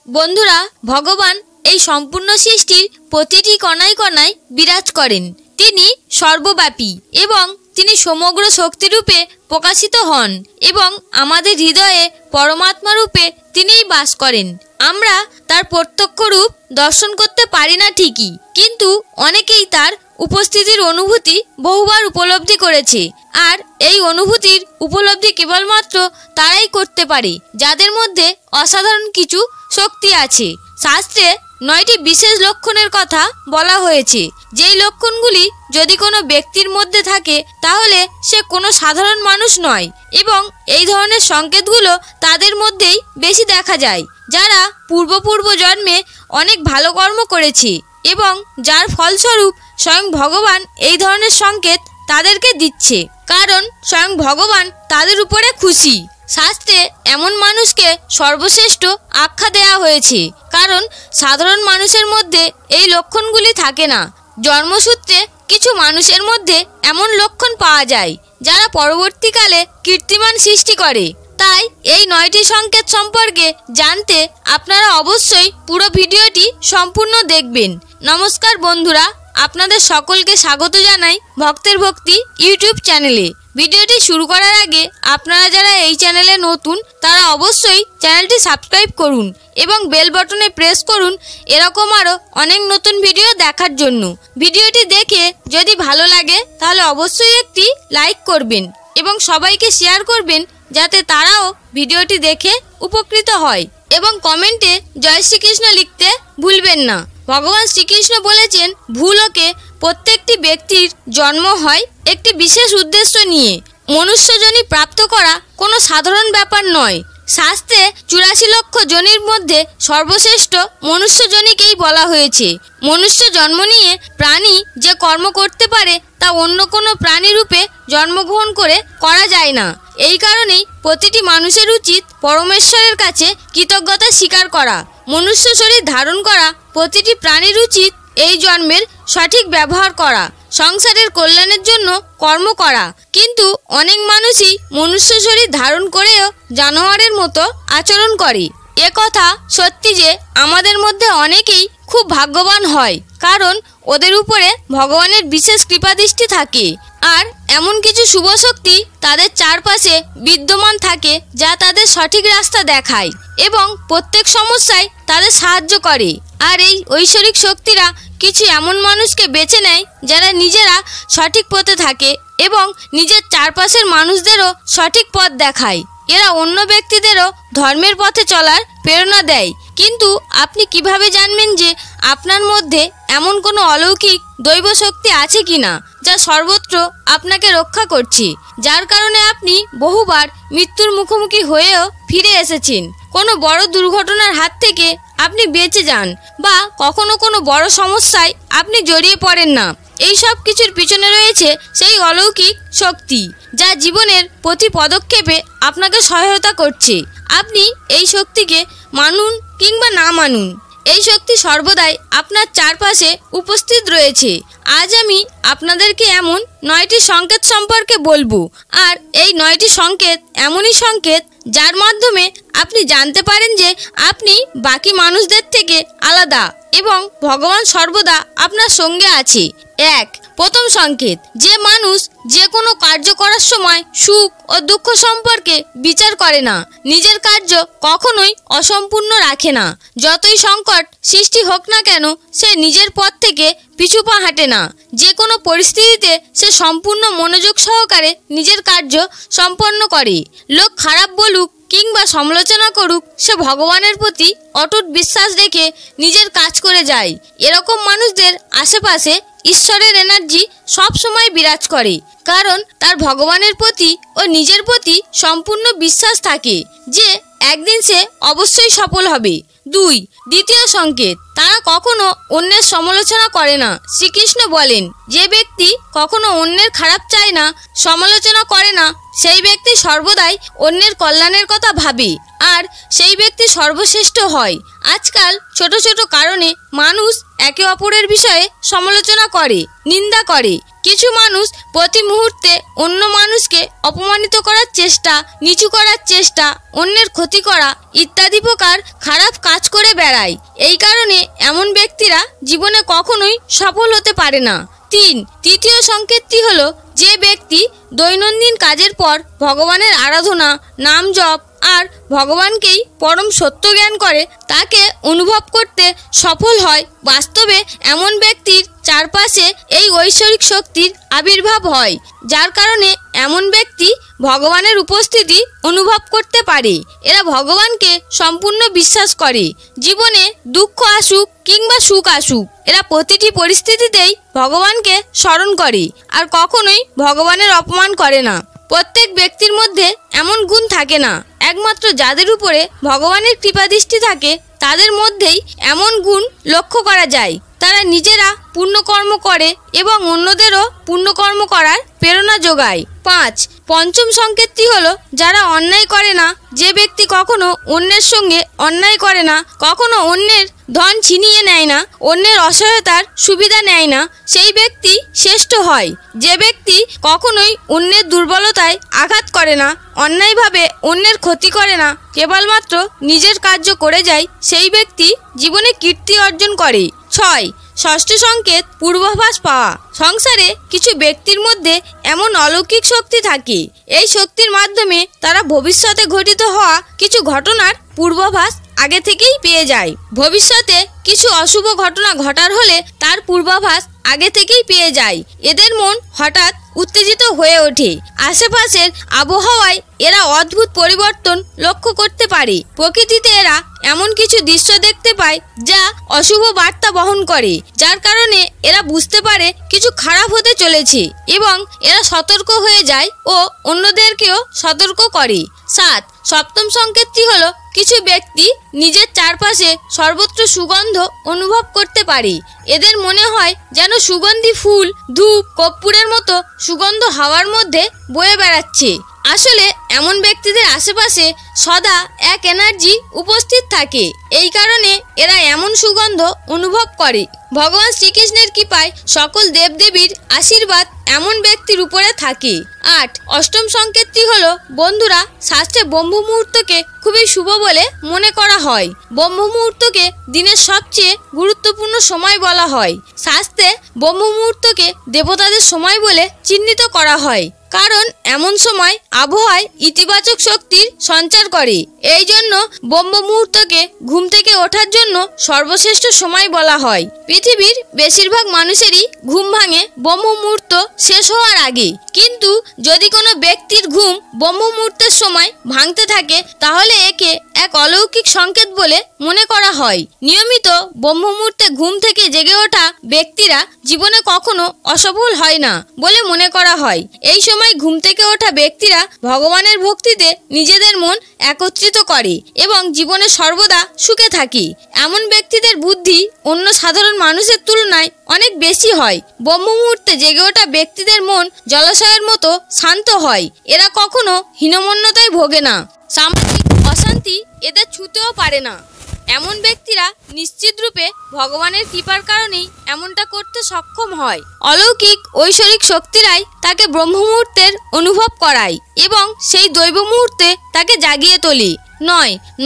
বন্ধুরা, ভগবান এই সম্পূর্ণ সৃষ্টির প্রতিটি কণায় কণায় বিরাজ করেন। তিনি সর্বব্যাপী এবং তিনি সমগ্র শক্তিরূপে প্রকাশিত হন এবং আমাদের হৃদয়ে পরমাত্মা রূপে তিনিই বাস করেন। আমরা তার প্রত্যক্ষ রূপ দর্শন করতে পারি না ঠিকই, কিন্তু অনেকেই তার উপস্থিতির অনুভূতি বহুবার উপলব্ধি করেছে। আর এই অনুভূতির উপলব্ধি কেবলমাত্র তারাই করতে পারে যাদের মধ্যে অসাধারণ কিছু শক্তি আছে। শাস্ত্রে 9টি বিশেষ লক্ষণের কথা বলা হয়েছে। যেই লক্ষণগুলি যদি কোনো ব্যক্তির মধ্যে থাকে তাহলে সে কোনো সাধারণ মানুষ নয় এবং এই ধরনের সংকেতগুলো তাদের মধ্যেই বেশি দেখা যায়, যারা পূর্ব জন্মে অনেক ভালো কর্ম করেছে এবং যার ফলস্বরূপ স্বয়ং ভগবান এই ধরনের সংকেত তাদেরকে দিচ্ছে, কারণ স্বয়ং ভগবান তাদের উপরে খুশি। শাস্ত্রে এমন মানুষকে সর্বশ্রেষ্ঠ আখ্যা দেওয়া হয়েছে, কারণ সাধারণ মানুষের মধ্যে এই লক্ষণগুলি থাকে না। জন্মসূত্রে কিছু মানুষের মধ্যে এমন লক্ষণ পাওয়া যায় যারা পরবর্তীকালে কীর্তিমান সৃষ্টি করে। তাই এই 9টি সংকেত সম্পর্কে জানতে আপনারা অবশ্যই পুরো ভিডিওটি সম্পূর্ণ দেখবেন। নমস্কার বন্ধুরা, আপনাদের সকলকে স্বাগত জানাই ভক্তের ভক্তি ইউটিউব চ্যানেলে। ভিডিওটি শুরু করার আগে আপনারা যারা এই চ্যানেলে নতুন তারা অবশ্যই চ্যানেলটি সাবস্ক্রাইব করুন এবং বেল বাটনে প্রেস করুন এরকম আরও অনেক নতুন ভিডিও দেখার জন্য। ভিডিওটি দেখে যদি ভালো লাগে তাহলে অবশ্যই একটি লাইক করবেন এবং সবাইকে শেয়ার করবেন যাতে তারাও ভিডিওটি দেখে উপকৃত হয়, এবং কমেন্টে জয় শ্রীকৃষ্ণ লিখতে ভুলবেন না। ভগবান শ্রীকৃষ্ণ বলেছেন, ভূলোকে প্রত্যেকটি ব্যক্তির জন্ম হয় একটি বিশেষ উদ্দেশ্য নিয়ে। মনুষ্যজনি প্রাপ্ত করা কোনো সাধারণ ব্যাপার নয়। শাস্ত্রে 84 লক্ষ জনির মধ্যে সর্বশ্রেষ্ঠ মনুষ্যজনিকেই বলা হয়েছে। মনুষ্য জন্ম নিয়ে প্রাণী যে কর্ম করতে পারে তা অন্য কোনো প্রাণী রূপে জন্মগ্রহণ করে করা যায় না। এই কারণেই প্রতিটি মানুষের উচিত পরমেশ্বরের কাছে কৃতজ্ঞতা স্বীকার করা। মনুষ্য শরীর ধারণ করা প্রতিটি প্রাণীর উচিত এই জন্মের সঠিক ব্যবহার করা, সংসারের কল্যাণের জন্য কর্ম করা। কিন্তু অনেক মানুষই মনুষ্য শরীর ধারণ করেও জানোয়ারের মতো আচরণ করে। এ কথা সত্যি যে আমাদের মধ্যে অনেকেই খুব ভাগ্যবান হয়, কারণ ওদের উপরে ভগবানের বিশেষ কৃপাদৃষ্টি থাকে আর এমন কিছু শুভ শক্তি তাদের চারপাশে বিদ্যমান থাকে যা তাদের সঠিক রাস্তা দেখায় এবং প্রত্যেক সমস্যায় তাদের সাহায্য করে। আর এই ঐশ্বরিক শক্তিরা কিছু এমন মানুষকে বেছে নেয় যারা নিজেরা সঠিক পথে থাকে এবং নিজের চারপাশের মানুষদেরও সঠিক পথ দেখায়। এরা অন্য ব্যক্তিদেরও ধর্মের পথে চলার প্রেরণা দেয়। কিন্তু আপনি কিভাবে জানবেন যে আপনার মধ্যে এমন কোনো অলৌকিক দৈব শক্তি আছে কিনা যা সর্বত্র আপনাকে রক্ষা করছে, যার কারণে আপনি বহুবার মৃত্যুর মুখোমুখি হয়েও ফিরে এসেছেন? কোনো বড় দুর্ঘটনার হাত থেকে আপনি বেঁচে যান বা কখনো কোনো বড় সমস্যায় আপনি জড়িয়ে পড়েন না। এই সব কিছুর পিছনে রয়েছে সেই অলৌকিক শক্তি যা জীবনের প্রতি পদক্ষেপে আপনাকে সহায়তা করছে। আপনি এই শক্তিকে মানুন কিংবা না মানুন, এই শক্তি সর্বদাই আপনার চারপাশে উপস্থিত রয়েছে। আজ আমি আপনাদেরকে এমন 9টি সংকেত সম্পর্কে বলবো, আর এই 9টি সংকেত এমনই সংকেত যার মাধ্যমে আপনি জানতে পারেন যে আপনি বাকি মানুষদের থেকে আলাদা এবং ভগবান সর্বদা আপনার সঙ্গে আছে। 1. প্রথম সংকেত, যে মানুষ যে কোনো কার্য করার সময় সুখ ও দুঃখ সম্পর্কে বিচার করে না, নিজের কার্য কখনোই অসম্পূর্ণ রাখে না। যতই সংকট সৃষ্টি হোক না কেন সে নিজের পথ থেকে পিছু পা হাঁটে না। যে কোনো পরিস্থিতিতে সে সম্পূর্ণ মনোযোগ সহকারে নিজের কার্য সম্পন্ন করে। লোক খারাপ বলুক কিংবা সমালোচনা করুক, সে ভগবানের প্রতি অটুট বিশ্বাস রেখে নিজের কাজ করে যায়। এরকম মানুষদের আশেপাশে ঈশ্বরের এনার্জি সব সময় বিরাজ করে, কারণ তার ভগবানের প্রতি ও নিজের প্রতি সম্পূর্ণ বিশ্বাস থাকে যে একদিন সে অবশ্যই সফল হবে। 2. দ্বিতীয় সংকেত, তারা কখনো অন্যের সমালোচনা করে না। শ্রীকৃষ্ণ বলেন, যে ব্যক্তি কখনো অন্যের খারাপ চায় না, সমালোচনা করে না, সেই ব্যক্তি সর্বদাই অন্যের কল্যাণের কথা ভাবে আর সেই ব্যক্তি সর্বশ্রেষ্ঠ হয়। আজকাল ছোট ছোট কারণে মানুষ একে অপরের বিষয়ে সমালোচনা করে, নিন্দা করে। কিছু মানুষ প্রতি মুহূর্তে অন্য মানুষকে অপমানিত করার চেষ্টা, নিচু করার চেষ্টা, অন্যের ক্ষতি করা ইত্যাদি প্রকার খারাপ কাজ করে বেড়ায়। বেড়ায়। এই কারণে এমন ব্যক্তিরা জীবনে কখনোই সফল হতে পারে না। তৃতীয় সংকেতটি হলো, যে ব্যক্তি দৈনন্দিন কাজের পর ভগবানের আরাধনা, নাম জপ আর ভগবানকেই পরম সত্য জ্ঞান করে তাকে অনুভব করতে সফল হয়। বাস্তবে এমন ব্যক্তির চারপাশে এই ঐশ্বরিক শক্তির আবির্ভাব হয়, যার কারণে এমন ব্যক্তি ভগবানের উপস্থিতি অনুভব করতে পারে। এরা ভগবানকে সম্পূর্ণ বিশ্বাস করে। জীবনে দুঃখ আসুক কিংবা সুখ আসুক, এরা প্রতিটি পরিস্থিতিতেই ভগবানকে স্মরণ করে আর কখনোই ভগবানের অপমান করে না। প্রত্যেক ব্যক্তির মধ্যে এমন গুণ থাকে না, একমাত্র যাদের উপরে ভগবানের কৃপাদৃষ্টি থাকে তাদের মধ্যেই এমন গুণ লক্ষ্য করা যায়। তারা নিজেরা পুণ্যকর্ম করে এবং অন্যদেরও পুণ্যকর্ম করার প্রেরণা যোগায়। পঞ্চম সংকেতটি হলো, যারা অন্যায় করে না। যে ব্যক্তি কখনো অন্যের সঙ্গে অন্যায় করে না, কখনো অন্যের ধন ছিনিয়ে নেয় না, অন্যের অসহায়তার সুবিধা নেয় না, সেই ব্যক্তি শ্রেষ্ঠ হয়। যে ব্যক্তি কখনোই অন্যের দুর্বলতায় আঘাত করে না, অন্যায়ভাবে অন্যের ক্ষতি করে না, কেবলমাত্র নিজের কার্য করে যায়, সেই ব্যক্তি জীবনে কীর্তি অর্জন করে। ষষ্ঠ সংকেত, পূর্বাভাস পাওয়া। সংসারে কিছু ব্যক্তির মধ্যে এমন অলৌকিক শক্তি থাকে, এই শক্তির মাধ্যমে তারা ভবিষ্যতে ঘটিত হওয়া কিছু ঘটনার পূর্বাভাস আগে থেকেই পেয়ে যায়। ভবিষ্যতে কিছু অশুভ ঘটনা ঘটার হলে তার পূর্বাভাস আগে থেকেই পেয়ে যায়। এদের মন হঠাৎ উত্তেজিত হয়ে ওঠে। আশেপাশের আবহাওয়ায় এরা অদ্ভুত পরিবর্তন লক্ষ্য করতে পারে। প্রকৃতিতে এরা এমন কিছু দৃশ্য দেখতে পায় যা অশুভ বার্তা বহন করে, যার কারণে এরা বুঝতে পারে কিছু খারাপ হতে চলেছে এবং এরা সতর্ক হয়ে যায় ও অন্যদেরকেও সতর্ক করে। সপ্তম সংকেতটি হলো, কিছু ব্যক্তি নিজের চারপাশে সর্বত্র সুগন্ধ অনুভব করতে পারে। এদের মনে হয় যেন সুগন্ধি ফুল, ধূপ, কর্পূরের মতো সুগন্ধ হাওয়ার মধ্যে বয়ে বেড়াচ্ছে। আসলে এমন ব্যক্তিদের আশেপাশে সদা এক এনার্জি উপস্থিত থাকে। এই কারণে এরা এমন সুগন্ধ অনুভব করে। ভগবান শ্রীকৃষ্ণের কৃপায় সকল দেবদেবীর আশীর্বাদ এমন ব্যক্তির উপরে থাকে। অষ্টম সংকেতটি হলো, বন্ধুরা, শাস্ত্রে ব্রহ্ম মুহূর্তকে খুবই শুভ বলে মনে করা হয়। ব্রহ্ম মুহূর্তকে দিনের সবচেয়ে গুরুত্বপূর্ণ সময় বলা হয়। শাস্ত্রে ব্রহ্ম মুহূর্তকে দেবতাদের সময় বলে চিহ্নিত করা হয়, কারণ এমন সময় আবহাওয়ায় ইতিবাচক শক্তির সঞ্চার করে। এই জন্য ব্রহ্ম মুহূর্তকে ঘুম থেকে ওঠার জন্য সর্বশ্রেষ্ঠ সময় বলা হয়। পৃথিবীর বেশিরভাগ মানুষেরই ঘুম ভাঙে ব্রহ্ম মুহূর্ত শেষ হওয়ার আগে, কিন্তু যদি কোনো ব্যক্তির ঘুম ব্রহ্ম মুহূর্তের সময় ভাঙতে থাকে তাহলে একে এক অলৌকিক সংকেত বলে মনে করা হয়। নিয়মিত ব্রহ্ম মুহূর্তে ঘুম থেকে জেগে ওঠা ব্যক্তিরা জীবনে কখনো অসফল হয় না বলে মনে করা হয়। এই সময় ঘুম থেকে ওঠা ব্যক্তিরা ভগবানের ভক্তিতে নিজেদের মন একত্রিত করে এবং জীবনে সর্বদা সুখে থাকে। এমন ব্যক্তিদের বুদ্ধি অন্য সাধারণ মানুষের তুলনায় অনেক বেশি হয়। ব্রহ্ম মুহূর্তে জেগে ওঠা ব্যক্তিদের মন জলাশয়ের মতো শান্ত হয়। এরা কখনো হীনমন্যতায় ভোগে না, সামাজিক অশান্তি এদের ছুঁতেও পারে না। এমন ব্যক্তিরা নিশ্চিত রূপে ভগবানের কৃপার কারণেই এমনটা করতে সক্ষম হয়। অলৌকিক ঐশ্বরিক শক্তিরাই তাকে ব্রহ্ম মুহূর্তের অনুভব করায় এবং সেই দৈব মুহূর্তে তাকে জাগিয়ে তোলে।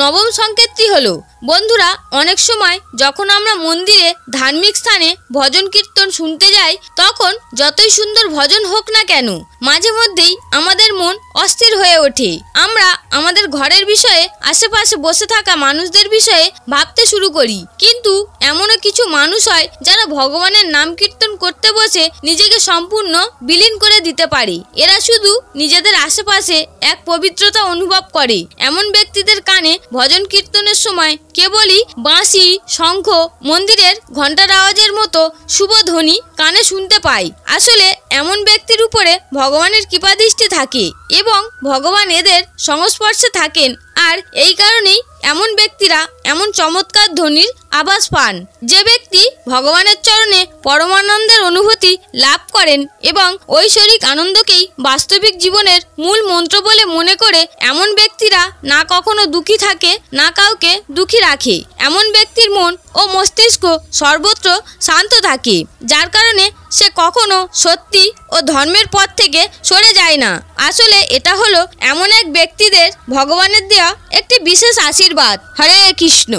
নবম সংকেতটি হলো, বন্ধুরা, অনেক সময় যখন আমরা মন্দিরে, ধার্মিক স্থানে ভজন কীর্তন শুনতে যাই, তখন যতই সুন্দর ভজন হোক না কেন, মাঝে মধ্যেই আমাদের মন অস্থির হয়ে ওঠে। আমরা আমাদের ঘরের বিষয়ে, আশেপাশে বসে থাকা মানুষদের বিষয়ে ভাবতে শুরু করি। কিন্তু এমনও কিছু মানুষ হয় যারা ভগবানের নাম কীর্তন করতে বসে নিজেকে সম্পূর্ণ বিলীন করে দিতে পারে। এরা শুধু নিজেদের আশেপাশে এক পবিত্রতা অনুভব করে। এমন ব্যক্তিদের কানে ভজন কীর্তনের সময় কেবলই বাঁশি, শঙ্খ, মন্দিরের ঘণ্টার আওয়াজের মতো শুভ ধ্বনি কানে শুনতে পায়। আসলে এমন ব্যক্তির উপরে ভগবানের কৃপাদৃষ্টি থাকে এবং ভগবান এদের সংস্পর্শে থাকেন, আর এই কারণেই এমন ব্যক্তিরা এমন চমৎকার ধ্বনির আভাস পান। যে ব্যক্তি ভগবানের চরণে পরমানন্দের অনুভূতি লাভ করেন এবং ঐশ্বরিক আনন্দকেই বাস্তবিক জীবনের মূল মন্ত্র বলে মনে করে, এমন ব্যক্তিরা না কখনো দুঃখী থাকে, না কাউকে দুঃখী রাখে। এমন ব্যক্তির মন ও মস্তিষ্ক সর্বত্র শান্ত থাকে, যার কারণে সে কখনো সত্যি ও ধর্মের পথ থেকে সরে যায় না। আসলে এটা হলো এমন এক ব্যক্তিদের ভগবানের দেওয়া একটি বিশেষ আশীর্বাদ। হরে কৃষ্ণ।